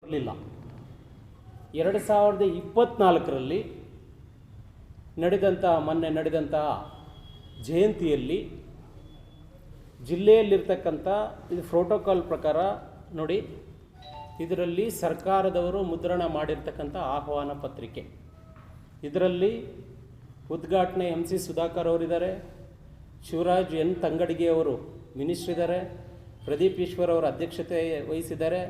ಇರಲಿಲ್ಲ. 2024ರಲ್ಲಿ ಮೊನ್ನೆ ನಡೆದಂಥ ಜಯಂತಿಯಲ್ಲಿ ಜಿಲ್ಲೆಯಲ್ಲಿರ್ತಕ್ಕಂಥ ಇದು ಪ್ರೋಟೋಕಾಲ್ ಪ್ರಕಾರ ನೋಡಿ, ಇದರಲ್ಲಿ ಸರ್ಕಾರದವರು ಮುದ್ರಣ ಮಾಡಿರ್ತಕ್ಕಂಥ ಆಹ್ವಾನ ಪತ್ರಿಕೆ. ಇದರಲ್ಲಿ ಉದ್ಘಾಟನೆ MC ಸುಧಾಕರ್ ಅವರಿದ್ದಾರೆ, ಶಿವರಾಜ್ N ತಂಗಡಿಗೆ ಅವರು ಮಿನಿಸ್ಟ್ರ್ ಇದ್ದಾರೆ, ಪ್ರದೀಪ್ ಈಶ್ವರ್ ಅವರ ಅಧ್ಯಕ್ಷತೆ ವಹಿಸಿದ್ದಾರೆ,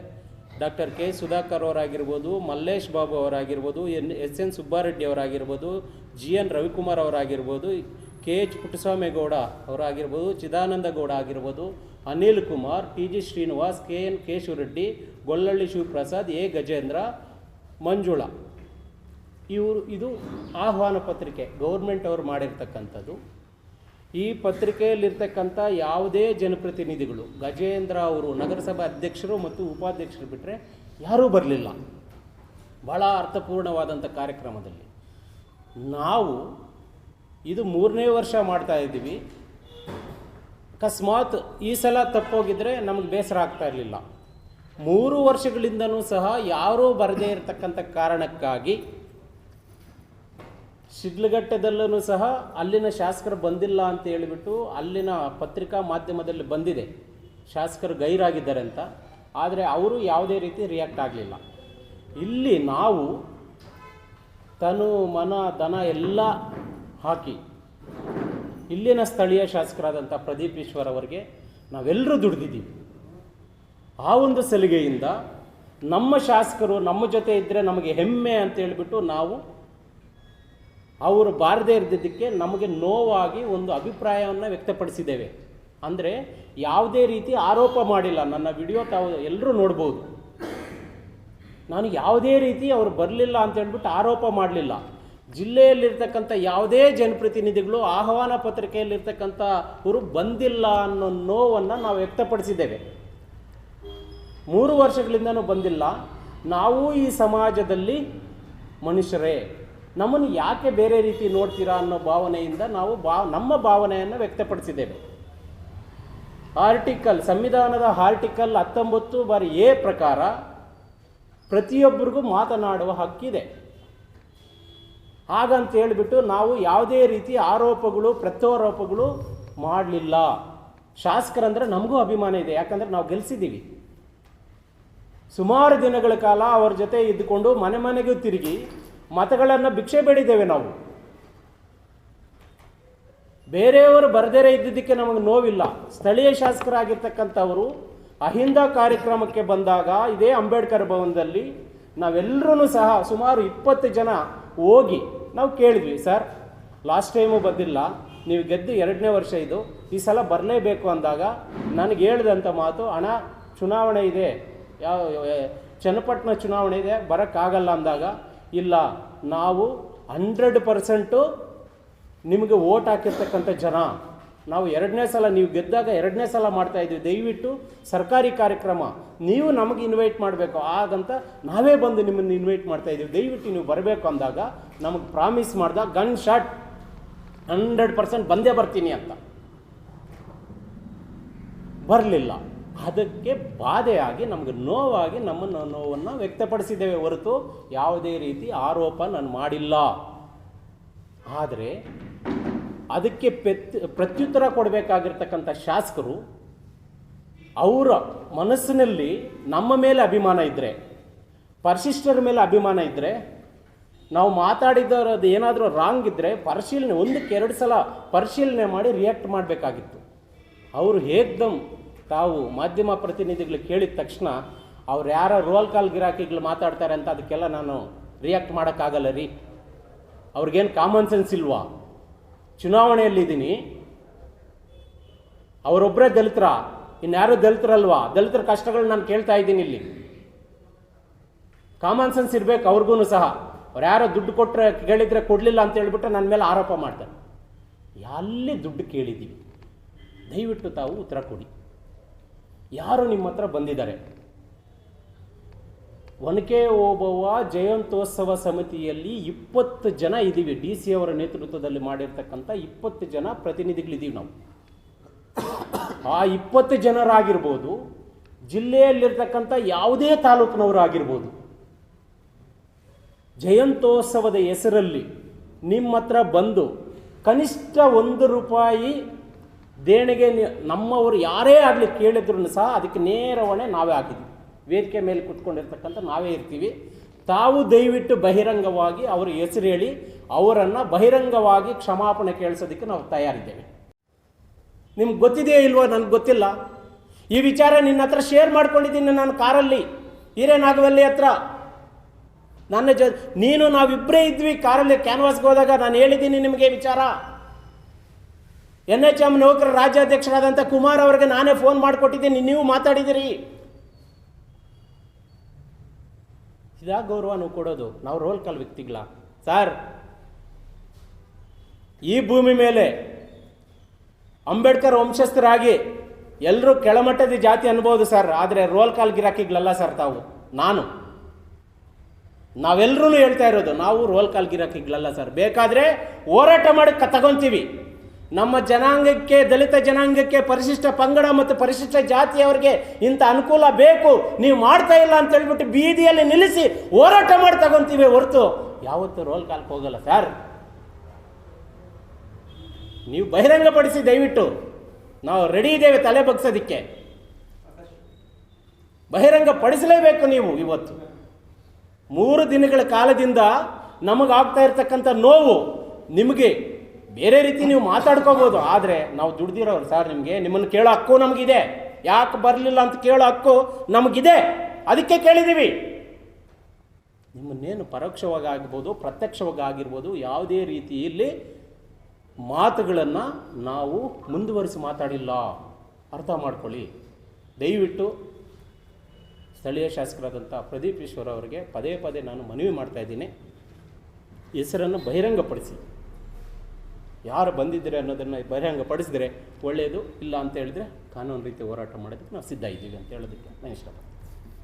ಡಾಕ್ಟರ್ K ಸುಧಾಕರ್ ಅವರಾಗಿರ್ಬೋದು, ಮಲ್ಲೇಶ್ ಬಾಬು ಅವರಾಗಿರ್ಬೋದು, SN ಸುಬ್ಬಾರೆಡ್ಡಿ ಅವರಾಗಿರ್ಬೋದು, GN ರವಿಕುಮಾರ್ ಅವರಾಗಿರ್ಬೋದು, KH ಪುಟ್ಟಸ್ವಾಮೇಗೌಡ ಅವರಾಗಿರ್ಬೋದು, ಚಿದಾನಂದ ಗೌಡ ಆಗಿರ್ಬೋದು, Anil Kumar, TG Srinivas, KN Keshava Reddy, Gollalli Shivaprasad, A Gajendra, Manjula ಇದು ಆಹ್ವಾನ ಪತ್ರಿಕೆ ಗೌರ್ಮೆಂಟ್ ಅವರು ಮಾಡಿರ್ತಕ್ಕಂಥದ್ದು. ಈ ಪತ್ರಿಕೆಯಲ್ಲಿರ್ತಕ್ಕಂಥ ಯಾವುದೇ ಜನಪ್ರತಿನಿಧಿಗಳು, ಗಜೇಂದ್ರ ಅವರು ನಗರಸಭಾ ಅಧ್ಯಕ್ಷರು ಮತ್ತು ಉಪಾಧ್ಯಕ್ಷರು ಬಿಟ್ಟರೆ ಯಾರೂ ಬರಲಿಲ್ಲ. ಭಾಳ ಅರ್ಥಪೂರ್ಣವಾದಂಥ ಕಾರ್ಯಕ್ರಮದಲ್ಲಿ ನಾವು ಇದು 3ನೇ ವರ್ಷ ಮಾಡ್ತಾ ಇದ್ದೀವಿ. ಅಕಸ್ಮಾತ್ ಈ ಸಲ ತಪ್ಪೋಗಿದ್ರೆ ನಮಗೆ ಬೇಸರ ಆಗ್ತಾ ಇರಲಿಲ್ಲ. 3 ವರ್ಷಗಳಿಂದನೂ ಸಹ ಯಾರೂ ಬರದೇ ಇರತಕ್ಕಂಥ ಕಾರಣಕ್ಕಾಗಿ ಶಿಡ್ಲಘಟ್ಟದಲ್ಲೂ ಸಹ ಅಲ್ಲಿನ ಶಾಸಕರು ಬಂದಿಲ್ಲ ಅಂತ ಹೇಳಿಬಿಟ್ಟು ಅಲ್ಲಿನ ಪತ್ರಿಕಾ ಮಾಧ್ಯಮದಲ್ಲಿ ಬಂದಿದೆ ಶಾಸಕರು ಗೈರಾಗಿದ್ದಾರೆ ಅಂತ. ಆದರೆ ಅವರು ಯಾವುದೇ ರೀತಿ ರಿಯಾಕ್ಟ್ ಆಗಲಿಲ್ಲ. ಇಲ್ಲಿ ನಾವು ತನು ಮನ ಧನ ಎಲ್ಲ ಹಾಕಿ ಇಲ್ಲಿನ ಸ್ಥಳೀಯ ಶಾಸಕರಾದಂಥ ಪ್ರದೀಪ್ ಈಶ್ವರ್ ಅವರಿಗೆ ನಾವೆಲ್ಲರೂ ದುಡಿದಿದ್ದೀವಿ. ಆ ಒಂದು ಸಲಿಗೆಯಿಂದ ನಮ್ಮ ಶಾಸಕರು ನಮ್ಮ ಜೊತೆ ಇದ್ದರೆ ನಮಗೆ ಹೆಮ್ಮೆ ಅಂತ ಹೇಳಿಬಿಟ್ಟು ನಾವು ಅವರು ಬಾರದೇ ಇರದಿದ್ದಕ್ಕೆ ನಮಗೆ ನೋವಾಗಿ ಒಂದು ಅಭಿಪ್ರಾಯವನ್ನು ವ್ಯಕ್ತಪಡಿಸಿದ್ದೇವೆ. ಅಂದರೆ ಯಾವುದೇ ರೀತಿ ಆರೋಪ ಮಾಡಿಲ್ಲ. ನನ್ನ ವಿಡಿಯೋ ತಾವು ಎಲ್ಲರೂ ನೋಡ್ಬೋದು. ನಾನು ಯಾವುದೇ ರೀತಿ ಅವರು ಬರಲಿಲ್ಲ ಅಂತ ಹೇಳ್ಬಿಟ್ಟು ಆರೋಪ ಮಾಡಲಿಲ್ಲ. ಜಿಲ್ಲೆಯಲ್ಲಿರ್ತಕ್ಕಂಥ ಯಾವುದೇ ಜನಪ್ರತಿನಿಧಿಗಳು ಆಹ್ವಾನ ಪತ್ರಿಕೆಯಲ್ಲಿರ್ತಕ್ಕಂಥ ಅವರು ಬಂದಿಲ್ಲ ಅನ್ನೋ ನೋವನ್ನು ನಾವು ವ್ಯಕ್ತಪಡಿಸಿದ್ದೇವೆ. 3 ವರ್ಷಗಳಿಂದನೂ ಬಂದಿಲ್ಲ. ನಾವು ಈ ಸಮಾಜದಲ್ಲಿ ಮನುಷ್ಯರೇ, ನಮ್ಮನ್ನು ಯಾಕೆ ಬೇರೆ ರೀತಿ ನೋಡ್ತೀರಾ ಅನ್ನೋ ಭಾವನೆಯಿಂದ ನಾವು ನಮ್ಮ ಭಾವನೆಯನ್ನು ವ್ಯಕ್ತಪಡಿಸಿದ್ದೇವೆ. ಸಂವಿಧಾನದ ಆರ್ಟಿಕಲ್ 19(a) ಪ್ರಕಾರ ಪ್ರತಿಯೊಬ್ಬರಿಗೂ ಮಾತನಾಡುವ ಹಕ್ಕಿದೆ. ಹಾಗಂತ ಹೇಳಿಬಿಟ್ಟು ನಾವು ಯಾವುದೇ ರೀತಿ ಆರೋಪಗಳು ಪ್ರತ್ಯಾರೋಪಗಳು ಮಾಡಲಿಲ್ಲ. ಶಾಸಕರಂದರೆ ನಮಗೂ ಅಭಿಮಾನ ಇದೆ, ಯಾಕಂದರೆ ನಾವು ಗೆಲ್ಲಿಸಿದ್ದೀವಿ. ಸುಮಾರು ದಿನಗಳ ಕಾಲ ಅವ್ರ ಜೊತೆ ಇದ್ದುಕೊಂಡು ಮನೆ ಮನೆಗೂ ತಿರುಗಿ ಮತಗಳನ್ನು ಭಿಕ್ಷೆ ಬೇಡಿದ್ದೇವೆ. ನಾವು ಬೇರೆಯವರು ಬರದೇ ಇದ್ದಿದ್ದಕ್ಕೆ ನಮಗೆ ನೋವಿಲ್ಲ. ಸ್ಥಳೀಯ ಶಾಸಕರಾಗಿರ್ತಕ್ಕಂಥವರು ಅಹಿಂದ ಕಾರ್ಯಕ್ರಮಕ್ಕೆ ಬಂದಾಗ ಇದೇ ಅಂಬೇಡ್ಕರ್ ಭವನದಲ್ಲಿ ನಾವೆಲ್ಲರೂ ಸಹ ಸುಮಾರು 20 ಜನ ಹೋಗಿ ನಾವು ಕೇಳಿದ್ವಿ, ಸರ್ ಲಾಸ್ಟ್ ಟೈಮು ಬಂದಿಲ್ಲ, ನೀವು ಗೆದ್ದು 2ನೇ ವರ್ಷ ಇದು, ಈ ಸಲ ಬರಲೇಬೇಕು ಅಂದಾಗ ನನಗೆ ಹೇಳಿದಂಥ ಮಾತು, ಅಣ್ಣ ಚುನಾವಣೆ ಇದೆ, ಚನ್ನಪಟ್ಟಣ ಚುನಾವಣೆ ಇದೆ, ಬರೋಕ್ಕಾಗಲ್ಲ ಅಂದಾಗ, ಇಲ್ಲ ನಾವು 100% ನಿಮಗೆ ವೋಟ್ ಹಾಕಿರ್ತಕ್ಕಂಥ ಜನ, ನಾವು 2ನೇ ಸಲ ನೀವು ಗೆದ್ದಾಗ 2ನೇ ಸಲ ಮಾಡ್ತಾಯಿದ್ವಿ, ದಯವಿಟ್ಟು ಸರ್ಕಾರಿ ಕಾರ್ಯಕ್ರಮ ನೀವು ನಮಗೆ ಇನ್ವೈಟ್ ಮಾಡಬೇಕು, ಹಾಗಂತ ನಾವೇ ಬಂದು ನಿಮ್ಮನ್ನು ಇನ್ವೈಟ್ ಮಾಡ್ತಾಯಿದ್ದೀವಿ, ದಯವಿಟ್ಟು ನೀವು ಬರಬೇಕು ಅಂದಾಗ ನಮಗೆ ಪ್ರಾಮಿಸ್ ಮಾಡ್ದ ಗನ್ ಶಾಟ್ 100% ಬಂದೇ ಬರ್ತೀನಿ ಅಂತ. ಬರಲಿಲ್ಲ. ಅದಕ್ಕೆ ಬಾಧೆಯಾಗಿ ನಮಗೆ ನೋವಾಗಿ ನಮ್ಮ ನೋವನ್ನು ವ್ಯಕ್ತಪಡಿಸಿದ್ದೇವೆ ಹೊರತು ಯಾವುದೇ ರೀತಿ ಆರೋಪ ನಾನು ಮಾಡಿಲ್ಲ. ಆದರೆ ಅದಕ್ಕೆ ಪ್ರತ್ಯುತ್ತರ ಕೊಡಬೇಕಾಗಿರ್ತಕ್ಕಂಥ ಶಾಸಕರು ಅವರ ಮನಸ್ಸಿನಲ್ಲಿ ನಮ್ಮ ಮೇಲೆ ಅಭಿಮಾನ ಇದ್ದರೆ, ಪರಿಶಿಷ್ಟರ ಮೇಲೆ ಅಭಿಮಾನ ಇದ್ದರೆ, ನಾವು ಮಾತಾಡಿದರದು ಏನಾದರೂ ರಾಂಗ್ ಇದ್ದರೆ ಪರಿಶೀಲನೆ 1-2 ಸಲ ಪರಿಶೀಲನೆ ಮಾಡಿ ರಿಯಾಕ್ಟ್ ಮಾಡಬೇಕಾಗಿತ್ತು. ಅವರು ಏಕ್ದಮ್ ತಾವು ಮಾಧ್ಯಮ ಪ್ರತಿನಿಧಿಗಳು ಕೇಳಿದ ತಕ್ಷಣ ಅವ್ರು ಯಾರ ರೋಲ್ ಕಾಲ್ ಗಿರಾಕಿಗಳು ಮಾತಾಡ್ತಾರೆ ಅಂತ ಅದಕ್ಕೆಲ್ಲ ನಾನು ರಿಯಾಕ್ಟ್ ಮಾಡೋಕ್ಕಾಗಲ್ಲ ರೀ. ಅವ್ರಿಗೇನು ಕಾಮನ್ ಸೆನ್ಸ್ ಇಲ್ವಾ? ಚುನಾವಣೆಯಲ್ಲಿದ್ದೀನಿ, ಅವರೊಬ್ಬರೇ ದಲಿತರ, ಇನ್ಯಾರು ದಲಿತರಲ್ವಾ? ದಲಿತರ ಕಷ್ಟಗಳು ನಾನು ಕೇಳ್ತಾ ಇದ್ದೀನಿ. ಇಲ್ಲಿ ಕಾಮನ್ ಸೆನ್ಸ್ ಇರಬೇಕು ಅವ್ರಿಗೂ ಸಹ. ಅವ್ರು ಯಾರೋ ದುಡ್ಡು ಕೊಟ್ಟರೆ ಕೇಳಿದರೆ ಕೊಡಲಿಲ್ಲ ಅಂತ ಹೇಳ್ಬಿಟ್ಟು ನನ್ನ ಮೇಲೆ ಆರೋಪ ಮಾಡ್ತಾರೆ. ಎಲ್ಲಿ ದುಡ್ಡು ಕೇಳಿದ್ದೀವಿ? ದಯವಿಟ್ಟು ತಾವು ಉತ್ತರ ಕೊಡಿ. ಯಾರು ನಿಮ್ಮ ಹತ್ರ ಬಂದಿದ್ದಾರೆ? ಒನಕೆ ಓಬವ್ವ ಜಯಂತ್ಯೋತ್ಸವ ಸಮಿತಿಯಲ್ಲಿ 20 ಜನ ಇದ್ದೀವಿ. DC ಅವರ ನೇತೃತ್ವದಲ್ಲಿ ಮಾಡಿರ್ತಕ್ಕಂಥ 20 ಜನ ಪ್ರತಿನಿಧಿಗಳಿದ್ದೀವಿ ನಾವು. ಆ 20 ಜನರಾಗಿರ್ಬೋದು, ಜಿಲ್ಲೆಯಲ್ಲಿರ್ತಕ್ಕಂಥ ಯಾವುದೇ ತಾಲೂಕಿನವರು ಆಗಿರ್ಬೋದು, ಜಯಂತ್ಯೋತ್ಸವದ ಹೆಸರಲ್ಲಿ ನಿಮ್ಮ ಹತ್ರ ಬಂದು ಕನಿಷ್ಠ ₹1 ದೇಣಿಗೆ ನಮ್ಮವರು ಯಾರೇ ಆಗಲಿ ಕೇಳಿದ್ರು ಸಹ ಅದಕ್ಕೆ ನೇರ ಹೊಣೆ ನಾವೇ ಹಾಕಿದ್ವಿ. ವೇದಿಕೆ ಮೇಲೆ ಕೂತ್ಕೊಂಡಿರ್ತಕ್ಕಂಥ ನಾವೇ ಇರ್ತೀವಿ. ತಾವು ದಯವಿಟ್ಟು ಬಹಿರಂಗವಾಗಿ ಅವರ ಹೆಸರು ಹೇಳಿ ಅವರನ್ನು ಬಹಿರಂಗವಾಗಿ ಕ್ಷಮಾಪಣೆ ಕೇಳಿಸೋದಕ್ಕೆ ನಾವು ತಯಾರಿದ್ದೇವೆ. ನಿಮ್ಗೆ ಗೊತ್ತಿದೆಯೋ ಇಲ್ವೋ ನನಗೆ ಗೊತ್ತಿಲ್ಲ. ಈ ವಿಚಾರ ನಿನ್ನ ಹತ್ರ ಶೇರ್ ಮಾಡ್ಕೊಂಡಿದ್ದೀನಿ ನಾನು ಕಾರಲ್ಲಿ ಹಿರೇನಾಗವಲ್ಲಿ ಹತ್ರ. ನೀನು ನಾವಿಬ್ಬರೇ ಇದ್ವಿ ಕಾರಲ್ಲಿ ಕ್ಯಾನ್ವಾಸ್ಗೆ ಹೋದಾಗ. ನಾನು ಹೇಳಿದ್ದೀನಿ ನಿಮಗೆ ವಿಚಾರ. NHM ನೌಕರ ರಾಜ್ಯಾಧ್ಯಕ್ಷರಾದಂಥ ಕುಮಾರ್ ಅವರಿಗೆ ನಾನೇ ಫೋನ್ ಮಾಡಿಕೊಟ್ಟಿದ್ದೀನಿ, ನೀವು ಮಾತಾಡಿದಿರಿ. ಇದಾಗ ಗೌರವ ನಾವು ಕೊಡೋದು? ನಾವು ರೋಲ್ ಕಾಲ್ ವ್ಯಕ್ತಿಗಳ ಸರ್. ಈ ಭೂಮಿ ಮೇಲೆ ಅಂಬೇಡ್ಕರ್ ವಂಶಸ್ಥರಾಗಿ ಎಲ್ಲರೂ ಕೆಳಮಟ್ಟದ ಜಾತಿ ಅನ್ಬೋದು ಸರ್, ಆದರೆ ರೋಲ್ ಕಾಲ್ ಗಿರಾಕಿಗಳಲ್ಲ ಸರ್ ತಾವು. ನಾವೆಲ್ಲರೂ ಹೇಳ್ತಾ ಇರೋದು ನಾವು ರೋಲ್ ಕಾಲ್ ಗಿರಾಕಿಗಳಲ್ಲ ಸರ್. ಬೇಕಾದರೆ ಹೋರಾಟ ಮಾಡಿ ತಗೊಂತೀವಿ. ನಮ್ಮ ಜನಾಂಗಕ್ಕೆ, ದಲಿತ ಜನಾಂಗಕ್ಕೆ, ಪರಿಶಿಷ್ಟ ಪಂಗಡ ಮತ್ತು ಪರಿಶಿಷ್ಟ ಜಾತಿಯವರಿಗೆ ಇಂಥ ಅನುಕೂಲ ಬೇಕು, ನೀವು ಮಾಡ್ತಾ ಇಲ್ಲ ಅಂತ ಹೇಳ್ಬಿಟ್ಟು ಬೀದಿಯಲ್ಲಿ ನಿಲ್ಲಿಸಿ ಹೋರಾಟ ಮಾಡಿ ತಗೊಂತೀವಿ ಹೊರತು ಯಾವತ್ತೂ ರೋಲ್ ಕಾಲ್ಗೆ ಹೋಗಲ್ಲ ಸರ್. ನೀವು ಬಹಿರಂಗಪಡಿಸಿ ದಯವಿಟ್ಟು. ನಾವು ರೆಡಿ ಇದ್ದೇವೆ ತಲೆ ಬಗ್ಸೋದಕ್ಕೆ. ಬಹಿರಂಗ ಪಡಿಸಲೇಬೇಕು ನೀವು. ಇವತ್ತು 3 ದಿನಗಳ ಕಾಲದಿಂದ ನಮಗಾಗ್ತಾ ಇರ್ತಕ್ಕಂಥ ನೋವು ನಿಮಗೆ ಬೇರೆ ರೀತಿ ನೀವು ಮಾತಾಡ್ಕೋಬೋದು, ಆದರೆ ನಾವು ದುಡ್ದಿರೋರು ಸರ್. ನಿಮ್ಮನ್ನು ಕೇಳೋ ಹಕ್ಕು ನಮಗಿದೆ. ಯಾಕೆ ಬರಲಿಲ್ಲ ಅಂತ ಕೇಳೋ ಹಕ್ಕು ನಮಗಿದೆ, ಅದಕ್ಕೆ ಕೇಳಿದ್ದೀವಿ. ನಿಮ್ಮನ್ನೇನು ಪರೋಕ್ಷವಾಗಿ ಆಗ್ಬೋದು, ಪ್ರತ್ಯಕ್ಷವಾಗಿ ಆಗಿರ್ಬೋದು, ಯಾವುದೇ ರೀತಿಯಲ್ಲಿ ಮಾತುಗಳನ್ನು ನಾವು ಮುಂದುವರಿಸಿ ಮಾತಾಡಿಲ್ಲ. ಅರ್ಥ ಮಾಡ್ಕೊಳ್ಳಿ ದಯವಿಟ್ಟು. ಸ್ಥಳೀಯ ಶಾಸಕರಾದಂಥ ಪ್ರದೀಪ್ ಈಶ್ವರ್ ಅವರಿಗೆ ಪದೇ ಪದೇ ನಾನು ಮನವಿ ಮಾಡ್ತಾ ಇದ್ದೀನಿ, ಹೆಸರನ್ನು ಬಹಿರಂಗಪಡಿಸಿ. ಯಾರು ಬಂದಿದ್ದೀರಿ ಅನ್ನೋದನ್ನು ಬಹಿರಂಗಪಡಿಸಿದ್ರೆ ಒಳ್ಳೆಯದು. ಇಲ್ಲ ಅಂತ ಹೇಳಿದ್ರೆ ಕಾನೂನು ರೀತಿ ಹೋರಾಟ ಮಾಡೋದಕ್ಕೆ ನಾವು ಸಿದ್ಧ ಇದ್ದೀವಿ ಅಂತ ಹೇಳೋದಕ್ಕೆ ನಾನು ಇಷ್ಟಪಡ್ತೀನಿ.